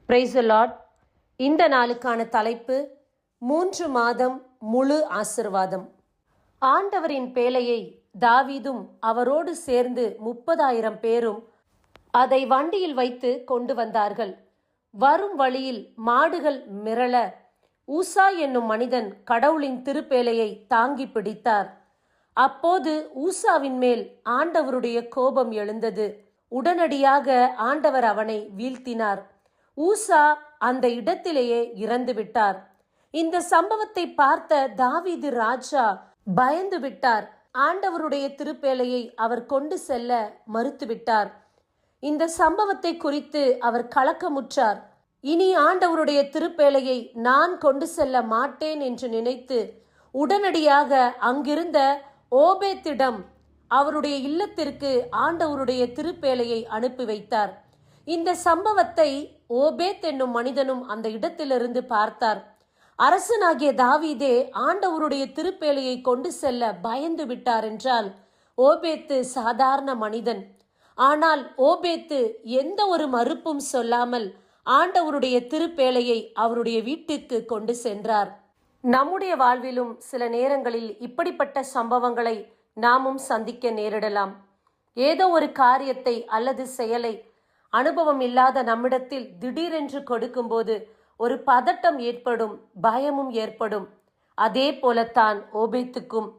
Praise the Lord. இந்த நாளுக்கான தலைப்பு 3 மாதம் முழு ஆசீர்வாதம். ஆண்டவரின் பேழையை தாவீதும் அவரோடு சேர்ந்து 30,000 பேரும் அதை வண்டியில் வைத்து கொண்டு வந்தார்கள். வரும் வழியில் மாடுகள் மிரள ஊசா என்னும் மனிதன் கடவுளின் திருப்பேழையை தாங்கி பிடித்தார். அப்போது ஊசாவின் மேல் ஆண்டவருடைய கோபம் எழுந்தது. உடனடியாக ஆண்டவர் அவனை வீழ்த்தினார். ஊசா அந்த இடத்திலேயே இறந்து விட்டார். இந்த சம்பவத்தை பார்த்த தாவீது ராஜா பயந்து விட்டார். ஆண்டவருடைய திருப்பேழையை அவர் கொண்டு செல்ல மறுத்துவிட்டார். இந்த சம்பவத்தை குறித்து அவர் கலக்கமுற்றார். இனி ஆண்டவருடைய திருப்பேழையை நான் கொண்டு செல்ல மாட்டேன் என்று நினைத்து உடனடியாக அங்கிருந்த ஓபேத்திடம் அவருடைய இல்லத்திற்கு ஆண்டவருடைய திருப்பேழையை அனுப்பி வைத்தார். இந்த சம்பவத்தை ஓபேத் என்னும் மனிதனும் அந்த இடத்திலிருந்து பார்த்தார். அரசனாகிய தாவீதே ஆண்டவருடைய திருப்பேழையை கொண்டு செல்ல பயந்து விட்டார் என்றால் ஓபேத்து சாதாரண மனிதன். ஆனால் ஓபேத்து எந்த ஒரு மறுப்பும் சொல்லாமல் ஆண்டவருடைய திருப்பேழையை அவருடைய வீட்டுக்கு கொண்டு சென்றார். நம்முடைய வாழ்விலும் சில நேரங்களில் இப்படிப்பட்ட சம்பவங்களை நாமும் சந்திக்க நேரிடலாம். ஏதோ ஒரு காரியத்தை அல்லது செயலை அனுபவம் இல்லாத நம்மிடத்தில் திடீரென்று கொடுக்கும்போது ஒரு பதட்டம் ஏற்படும், பயமும் ஏற்படும். அதே போலத்தான் ஓபேத்துக்கும்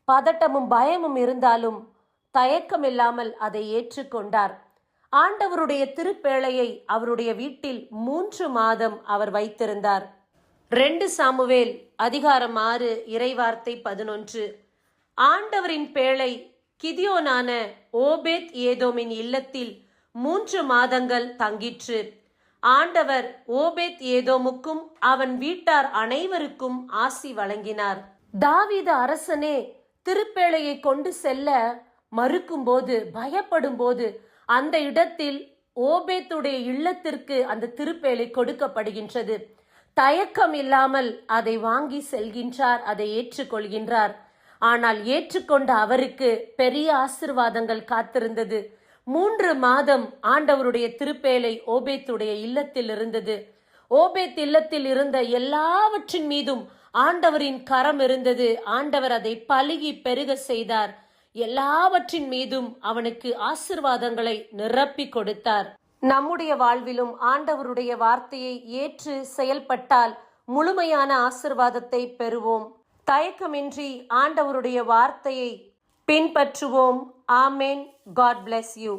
பதட்டமும் பயமும் இருந்தாலும் தயக்கம் இல்லாமல் அதை ஏற்றுக்கொண்டார். ஆண்டவருடைய திருப்பேழையை அவருடைய வீட்டில் 3 மாதம் அவர் வைத்திருந்தார். 2 சாமுவேல் அதிகாரம் 6 இறைவார்த்தை 11. ஆண்டவரின் பேழை கிதியோனான ஓபேத் ஏதோமின் இல்லத்தில் 3 மாதங்கள் தங்கிற்று. ஆண்டவர் ஓபேத் ஏதோமுக்கும் அவன் வீட்டார் அனைவருக்கும் ஆசி வழங்கினார். தாவீது அரசனே திருப்பேழையை கொண்டு செல்ல மறுக்கும்போது, பயப்படும் போது அந்த இடத்தில் ஓபேத்துடைய இல்லத்திற்கு அந்த திருப்பேழை கொடுக்கப்படுகின்றது. தயக்கம் இல்லாமல் அதை வாங்கி செல்கின்றார், அதை ஏற்றுக்கொள்கின்றார். ஆனால் ஏற்றுக்கொண்ட அவருக்கு பெரிய ஆசீர்வாதங்கள் காத்திருந்தது. 3 மாதம் ஆண்டவருடைய திருப்பேழை ஓபேத்துடைய இல்லத்தில் இருந்தது. ஓபேத் இல்லத்தில் இருந்த எல்லாவற்றின் மீதும் ஆண்டவரின் கரம் இருந்தது. ஆண்டவர் அதை பலுகி பெருக செய்தார். எல்லாவற்றின் மீதும் அவனுக்கு ஆசீர்வாதங்களை நிரப்பி கொடுத்தார். நம்முடைய வாழ்விலும் ஆண்டவருடைய வார்த்தையை ஏற்று செயல்பட்டால் முழுமையான ஆசீர்வாதத்தை பெறுவோம். தயக்கமின்றி ஆண்டவருடைய வார்த்தையை பின்பற்றுவோம். ஆமேன். God bless you.